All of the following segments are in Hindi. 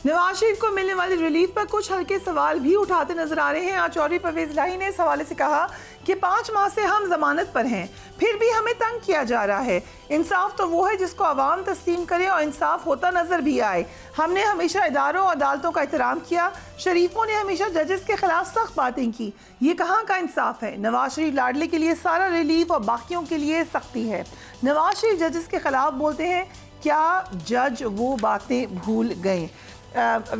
नवाज शरीफ को मिलने वाली रिलीफ पर कुछ हल्के सवाल भी उठाते नजर आ रहे हैं। आज चौधरी परवेज इलाही ने इस हवाले से कहा कि 5 माह से हम जमानत पर हैं, फिर भी हमें तंग किया जा रहा है। इंसाफ तो वो है जिसको आवाम तस्लीम करे और इंसाफ होता नजर भी आए। हमने हमेशा इदारों और अदालतों का एहतराम किया। शरीफों ने हमेशा जजेस के खिलाफ सख्त बातें की। ये कहाँ का इंसाफ है? नवाज शरीफ लाडले के लिए सारा रिलीफ और बाकियों के लिए सख्ती है। नवाज शरीफ जजेस के खिलाफ बोलते हैं, क्या जज वो बातें भूल गए?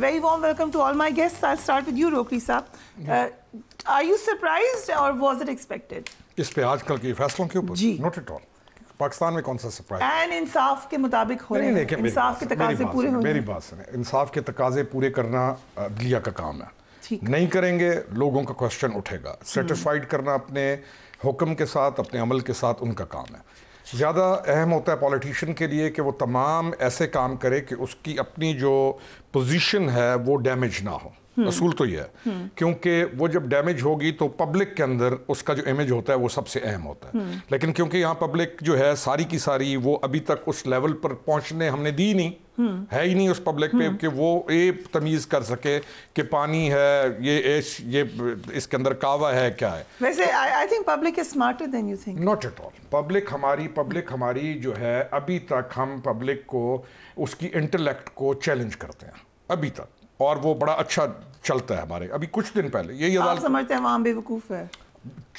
Very warm welcome to all my guests. I'll start with you, Rokri साहब. Are you surprised or was it expected? इस पे आजकल के फैसलों के ऊपर नॉट एट ऑल। पाकिस्तान में कौन सा सरप्राइज? एंड इंसाफ के मुताबिक हो रहे हैं, इंसाफ के तकाजे पूरे हो रहे हैं। मेरी बात सुने, इंसाफ के तकाजे पूरे करना अदलिया का काम है। नहीं करेंगे लोगों का क्वेश्चन उठेगा। सेटिस्फाइड करना अपने हुक्म के साथ, अपने अमल के साथ उनका काम है। ज़्यादा अहम होता है पॉलिटिशियन के लिए कि वो तमाम ऐसे काम करे कि उसकी अपनी जो पोजीशन है वो डैमेज ना हो। असूल तो ये है, क्योंकि वो जब डैमेज होगी तो पब्लिक के अंदर उसका जो इमेज होता है वो सबसे अहम होता है। लेकिन क्योंकि यहाँ पब्लिक जो है सारी की सारी वो अभी तक उस लेवल पर पहुँचने हमने दी नहीं, है ही नहीं उस पब्लिक पे कि वो ये तमीज़ कर सके कि पानी है, ये इसके अंदर कावा है, क्या है। वैसे I think public is smarter than you think. Not at all. Public हमारी जो है, अभी तक हम पब्लिक को उसकी इंटेलेक्ट को चैलेंज करते हैं अभी तक, और वो बड़ा अच्छा चलता है हमारे। अभी कुछ दिन पहले यही आप समझते हैं वहाँ बेवकूफ़ है,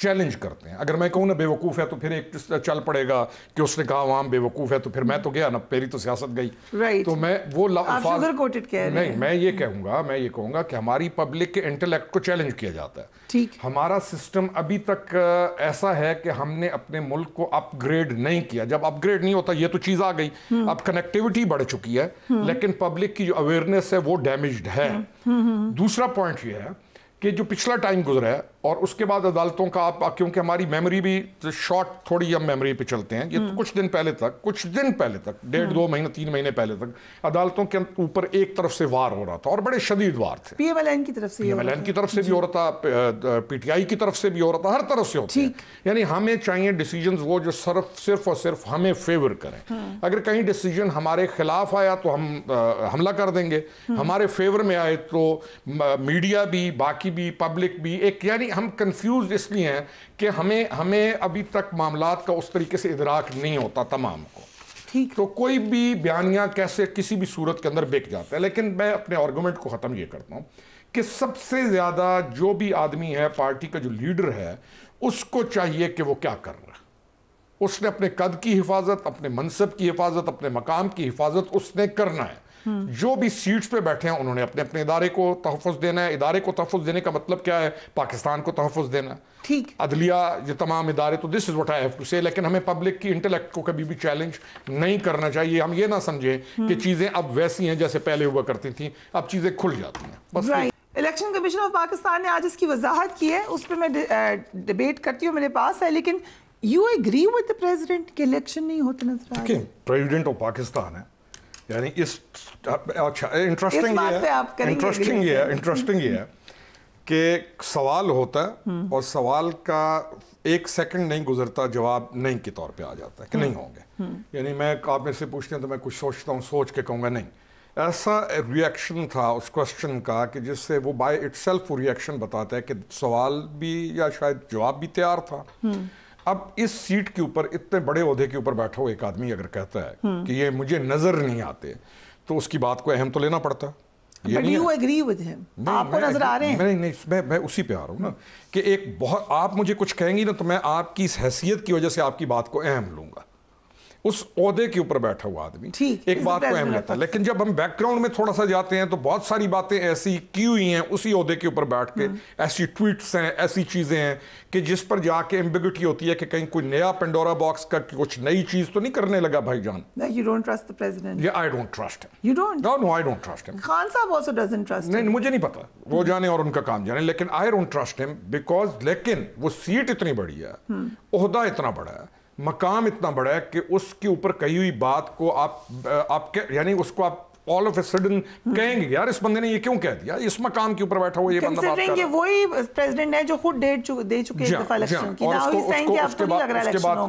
चैलेंज करते हैं। अगर मैं कहूँ ना बेवकूफ़ है तो फिर एक चल पड़ेगा कि उसने कहा वहाँ बेवकूफ़ है, तो फिर मैं तो गया ना, मेरी तो सियासत गई। तो मैं वो नहीं, मैं ये कहूँगा कि हमारी पब्लिक के इंटेलेक्ट को चैलेंज किया जाता है। ठीक, हमारा सिस्टम अभी तक ऐसा है कि हमने अपने मुल्क को अपग्रेड नहीं किया। जब अपग्रेड नहीं होता, ये तो चीज़ आ गई, अब कनेक्टिविटी बढ़ चुकी है, लेकिन पब्लिक की जो अवेयरनेस है वो डैमेज्ड है। दूसरा पॉइंट ये है कि जो पिछला टाइम गुजरा है और उसके बाद अदालतों का, आप क्योंकि हमारी मेमोरी भी शॉर्ट, थोड़ी हम मेमोरी पे चलते हैं, ये तो कुछ दिन पहले तक 1.5-2 महीने 3 महीने पहले तक अदालतों के ऊपर एक तरफ से वार हो रहा था और बड़े शदीद वार थे। PMLN की तरफ से भी हो रहा था, PTI की तरफ से भी हो रहा था, हर तरफ से होता है। यानी हमें चाहिए डिसीजन वो जो सिर्फ और सिर्फ हमें फेवर करें। अगर कहीं डिसीजन हमारे खिलाफ आया तो हम हमला कर देंगे, हमारे फेवर में आए तो मीडिया भी, बाकी भी, पब्लिक भी, एक यानी हम कंफ्यूज इसलिए हैं कि हमें अभी तक मामलात का उस तरीके से इदराक नहीं होता तमाम को। ठीक, तो कोई भी बयानिया कैसे किसी भी सूरत के अंदर बिक जाता है। लेकिन मैं अपने आर्गुमेंट को ख़त्म ये करता हूँ कि सबसे ज़्यादा जो भी आदमी है, पार्टी का जो लीडर है, उसको चाहिए कि वो क्या कर रहा है। उसने अपने कद की हिफाजत, अपने मनसब की हिफाजत, अपने मकाम की हिफाजत उसने करना है। जो भी सीट्स पे बैठे हैं उन्होंने अपने अपने इदारे को तहफ़्फ़ुज़ देना है। इदारे को तहफ़्फ़ुज़ देने का मतलब क्या है? पाकिस्तान को तहफ़्फ़ुज़ देना। ठीक, अदलिया, ये तमाम इदारे, तो this is what I have to say. लेकिन हमें पब्लिक की इंटेलेक्ट को कभी भी चैलेंज नहीं करना चाहिए। हम ये ना समझें कि चीज़ें अब वैसी हैं जैसे पहले हुआ करती थी, अब चीज़ें खुल जाती हैं बस। इलेक्शन कमीशन ऑफ पाकिस्तान ने आज इसकी वजाहत की है, उस पर मैं डिबेट करती हूँ, मेरे पास है। लेकिन you agree with the president कि इलेक्शन नहीं होते नजर आ रहे? प्रेसिडेंट ऑफ पाकिस्तान है, यानी इस अच्छा इंटरेस्टिंग ये है कि सवाल होता है और सवाल का 1 सेकंड नहीं गुजरता, जवाब नहीं के तौर पे आ जाता है कि नहीं होंगे। यानी मैं, आप मेरे से पूछते हैं तो मैं कुछ सोचता हूँ, सोच के कहूँगा नहीं। ऐसा रिएक्शन था उस क्वेश्चन का कि जिससे वो बाय इटसेल्फ रिएक्शन बताता है कि सवाल भी या शायद जवाब भी तैयार था। अब इस सीट के ऊपर, इतने बड़े ओहदे के ऊपर बैठा हुआ एक आदमी अगर कहता है कि ये मुझे नजर नहीं आते, तो उसकी बात को अहम तो लेना पड़ता है। आपको नजर आ रहे हैं? नहीं, मैं उसी पे आ रहा हूँ ना कि एक बहुत, आप मुझे कुछ कहेंगी ना तो मैं आपकी इस हैसियत की वजह से आपकी बात को अहम लूंगा। उस ओहदे के ऊपर बैठा हुआ आदमी एक बात को अहम लेता है। लेकिन जब हम बैकग्राउंड में थोड़ा सा जाते हैं तो बहुत सारी बातें ऐसी की हुई हैं उसी ओहदे के ऊपर बैठ के, ऐसी ट्वीट्स हैं, ऐसी चीजें हैं कि जिस पर जाके एम्बिग्यूटी होती है कि कहीं कोई नया पेंडोरा बॉक्स का कुछ नई चीज तो नहीं करने लगा भाईजान। You don't trust the president? Yeah, I don't trust him. You don't? No, I don't trust him. Khan साहब also doesn't trust him. नहीं, मुझे नहीं पता, वो जाने और उनका काम जाने। लेकिन I don't trust him because, लेकिन वो सीट इतनी बड़ी है, ओहदा इतना बड़ा है, मकाम इतना बड़ा है कि उसके ऊपर कही हुई बात को आप यानी उसको आप ऑल ऑफ ए सडन कहेंगे यार इस बंदे ने ये क्यों कह दिया, इस मकाम के ऊपर बैठा हुआ ये बंदा बात कर रहा है। वही प्रेसिडेंट है जो खुद डेट दे चुके हैं दफा इलेक्शन की,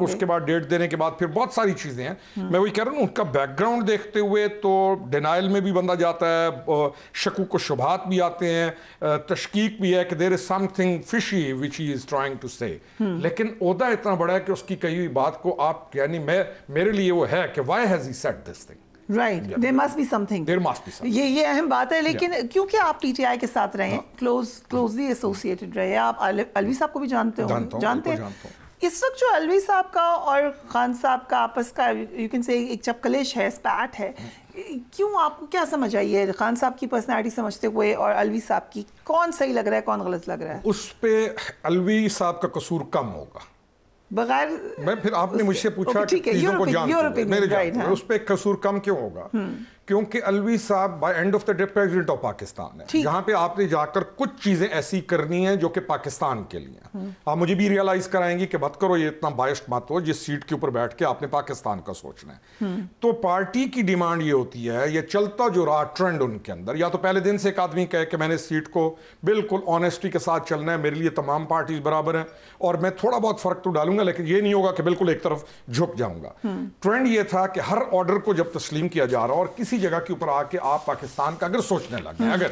उसके बाद डेट देने के बाद फिर बहुत सारी चीजें हैं। मैं वही कह रहा हूँ उनका बैकग्राउंड देखते हुए तो डिनाइल में भी बंदा जाता है, शकूक को शुबहात भी आते हैं, तशकीक भी है कि there is something fishy which he is trying to say, लेकिन ओहदा इतना बड़ा है कि उसकी कही हुई बात को आप यानी मेरे लिए वो है कि why has he said this thing, right, there must be something, there must be something. ये अहम बात है। लेकिन क्योंकि आप टीटीआई के साथ रहे, क्लोजली एसोसिएटेड रहे, आप अलवी साहब को भी जानते हो, जानते हैं। इस वक्त जो अलवी साहब का और खान साहब का आपस का यू कैन से एक चपकलिश है, स्पैट है, क्यों, आपको क्या समझ आई है खान साहब की पर्सनैलिटी समझते हुए और अलवी साहब की, कौन सही लग रहा है कौन गलत लग रहा है? उस पे अलवी साहब का कसूर कम होगा बगैर मैं फिर आपने मुझसे पूछा कि चीजों को जानते मेरे उस पे कसूर कम क्यों होगा, क्योंकि अलवी साहब by end of the day president of Pakistan है, जहां पे आपने जाकर कुछ चीजें ऐसी करनी है जो कि पाकिस्तान के लिए आप मुझे भी रियलाइज कराएंगी कि मत करो ये इतना बायस्ड मत हो, जिस सीट के ऊपर बैठ के आपने पाकिस्तान का सोचना है। तो पार्टी की डिमांड ये होती है, ये चलता जो रहा ट्रेंड उनके अंदर, या तो पहले दिन से एक आदमी कहे कि मैंने सीट को बिल्कुल ऑनेस्टी के साथ चलना है, मेरे लिए तमाम पार्टीज बराबर हैं और मैं थोड़ा बहुत फर्क तो डालूंगा लेकिन ये नहीं होगा कि बिल्कुल एक तरफ झुक जाऊंगा। ट्रेंड ये था कि हर ऑर्डर को जब तस्लीम किया जा रहा और किसी जगह के ऊपर आके आप पाकिस्तान का अगर सोचने लग गए, अगर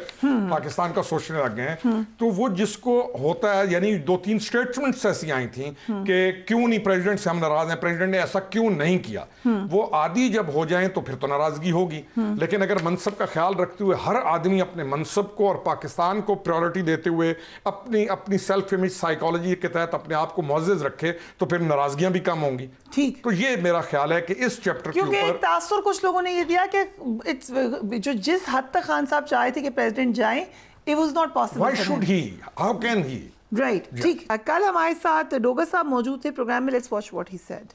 पाकिस्तान का सोचने लग गए तो वो जिसको होता है, यानी 2-3 स्टेटमेंट्स ऐसी आई थी कि क्यों नहीं प्रेसिडेंट से हम नाराज हैं, प्रेसिडेंट ने ऐसा क्यों नहीं किया, वो आदि जब हो जाएं तो फिर तो नाराजगी होगी। लेकिन अगर मनसब का ख्याल रखते हुए हर आदमी अपने मनसब को और पाकिस्तान को प्रायोरिटी देते हुए अपनी सेल्फ इमेज साइकोलॉजी के तहत अपने आप को मुअज़्ज़ज़ रखे तो फिर नाराजगियां भी कम होंगी। ठीक, तो ये मेरा ख्याल है कि इस चैप्टर के ऊपर तासुर कुछ लोगों ने ये दिया कि जो जिस हद तक खान साहब चाहे थे कि प्रेसिडेंट जाएं, it was not possible. Why should he? How can he? Right. ठीक। कल हमारे साथ डोगर साहब मौजूद थे प्रोग्राम में। Let's watch what he said.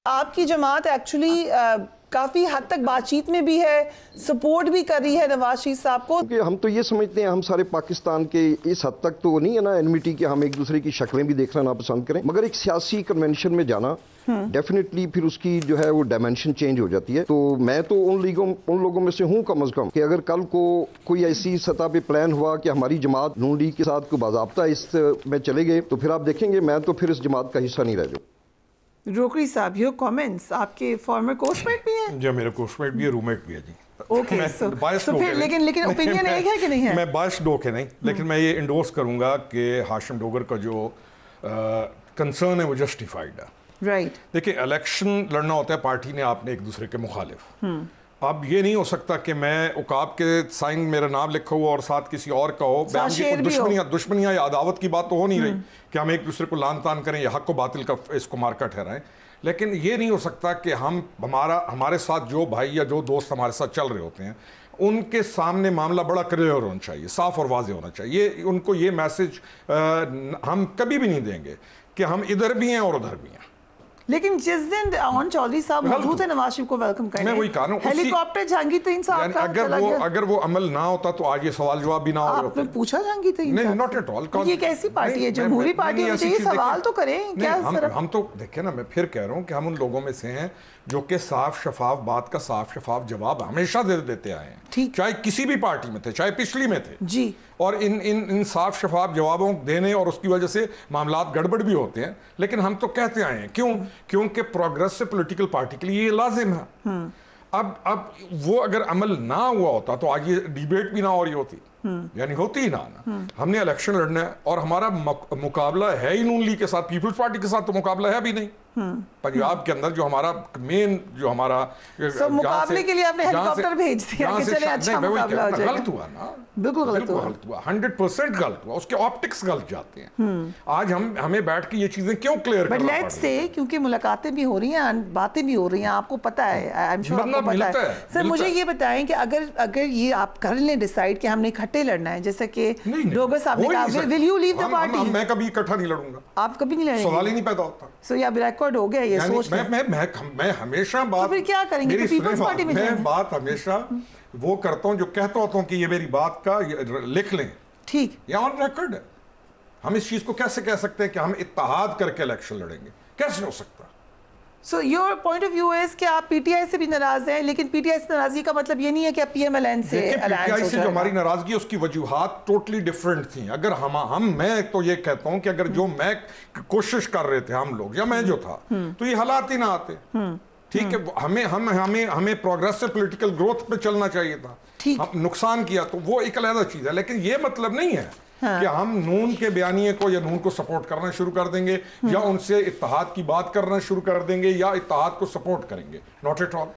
आपकी जमात एक्चुअली काफी हद तक बातचीत में भी है, सपोर्ट भी कर रही है नवाज शरीफ साहब को। कि हम तो ये समझते हैं हम सारे पाकिस्तान के इस हद तक तो नहीं है ना एनमिटी कि हम एक दूसरे की शक्लें भी देखना ना पसंद करें, मगर एक सियासी कन्वेंशन में जाना डेफिनेटली फिर उसकी जो है वो डायमेंशन चेंज हो जाती है। तो मैं तो उन लोगों में से हूँ कम अज कम कि अगर कल को कोई ऐसी सतह पे प्लान हुआ कि हमारी जमात नून लीग के साथ कोई बाज़ाब्ता इस में चले गए तो फिर आप देखेंगे मैं तो फिर इस जमात का हिस्सा नहीं रह जाऊँ। रोकरी साहब, योर कमेंट्स, आपके फॉर्मर कोर्समेट भी हैं? जी मेरे कोर्समेट भी है, रूममेट भी है जी। ओके, सो फिर लेकिन ओपिनियन एक है कि नहीं है? मैं बायस डो के नहीं, लेकिन मैं ये इंडोर्स करूंगा कि हाशिम डोगर का जो कंसर्न है वो जस्टिफाइड है। राइट। देखिए इलेक्शन लड़ना होता है पार्टी ने आपने एक दूसरे के मुखालिफ। अब ये नहीं हो सकता कि मैं उकाब के साइन मेरा नाम लिखा हुआ और साथ किसी और का हो, दुश्मनियां या अदावत की बात तो हो नहीं रही कि हम एक दूसरे को लान तान करें या हक को बातिल का इसको मार्का ठहराएं, लेकिन ये नहीं हो सकता कि हम हमारे साथ जो भाई या जो दोस्त हमारे साथ चल रहे होते हैं उनके सामने मामला बड़ा क्लियर होना चाहिए, साफ और वाज़ेह होना चाहिए। उनको ये मैसेज हम कभी भी नहीं देंगे कि हम इधर भी हैं और उधर भी हैं। लेकिन जिस दिन आवन चौधरी साहब मौजूद है नवाज शरीफ को वेलकम करने, मैं वही कह रहा हूं, हेलीकॉप्टर जहांगीर तरीन साहब का अगर वो अमल ना होता तो आज ये सवाल जवाब भी ना हो। आपने पूछा जहांगीर तरीन साहब? नहीं, नॉट एट ऑल। ये कैसी पार्टी है? जमहूरी पार्टी है, ये सवाल तो करें क्या? हम तो देखिए ना, मैं फिर कह रहा हूँ कि हम उन लोगों में से हैं जो कि साफ शफाफ बात का साफ शफाफ जवाब हमेशा दे देते आए हैं, चाहे किसी भी पार्टी में थे, चाहे पिछली में थे जी। और इन साफ शफाफ जवाबों देने और उसकी वजह से मामलात गड़बड़ भी होते हैं, लेकिन हम तो कहते आए हैं। क्यों? क्योंकि प्रोग्रेसिव पॉलिटिकल पार्टी के लिए ये लाजिम है। अब वो अगर अमल ना हुआ होता तो आज ये डिबेट भी ना हो रही होती, यानी होती ही ना। हमने इलेक्शन लड़ना है और हमारा मुकाबला है ही नून लीग के साथ, पीपल्स पार्टी के साथ तो मुकाबला है भी नहीं। पंजाब के अंदर जो हमारा मेन जो हमारा मुकाबले के लिए आपने हेलीकॉप्टर भेज दिया कि चले अच्छा मुकाबला हो जाएगा। गलत हुआ ना, बिल्कुल गलत हुआ, 100% गलत हुआ। उसके ऑप्टिक्स गलत जाते हैं। आज हमें बैठ के ये चीजें क्यों क्लियर करना पड़ता है? लेट्स से क्योंकि मुलाकातें भी हो रही हैं, बातें भी हो रही हैं, आपको पता है, आई एम श्योर आपको पता है। सर मुझे ये बताएं कि अगर ये आप कर लें डिसाइड कि हमने इकट्ठे लड़ना है, जैसे कि डोगर साहब ने कहा, will you leave the party? मैं कभी इकट्ठा नहीं लड़ूंगा। आप कभी नहीं लड़ेंगे? सवाल ही नहीं पैदा होता। सो ये अब रिकॉर्ड हो गया, ये सोच मैं हमेशा बात, तो फिर क्या करेंगे? पीपल्स पार्टी में मैं बात हमेशा वो करता हूं जो कहता होता हूं कि ये मेरी बात का लिख लें, ठीक, ये ऑन रिकॉर्ड है। हम इस चीज को कैसे कह सकते हैं कि हम इत्तेहाद करके इलेक्शन लड़ेंगे? कैसे हो सकता? So your point of view is कि आप पीटीआई से भी नाराज हैं, लेकिन पीटीआई से नाराजगी का मतलब ये नहीं है कि आप पीएमएलएन से पीटीआई से जो हमारी नाराजगी उसकी वजूहात टोटली डिफरेंट थी। अगर मैं तो ये कहता हूं कि अगर जो मैं कोशिश कर रहे थे हम लोग या मैं जो था, तो ये हालात ही ना आते। ठीक है, हमें प्रोग्रेसिव पॉलिटिकल ग्रोथ पे चलना चाहिए था, हम नुकसान किया तो वो एक अलग चीज है। लेकिन ये मतलब नहीं है कि हम नून के बयानिए को या नून को सपोर्ट करना शुरू कर देंगे या उनसे इत्तेहाद की बात करना शुरू कर देंगे या इत्तेहाद को सपोर्ट करेंगे। Not at all.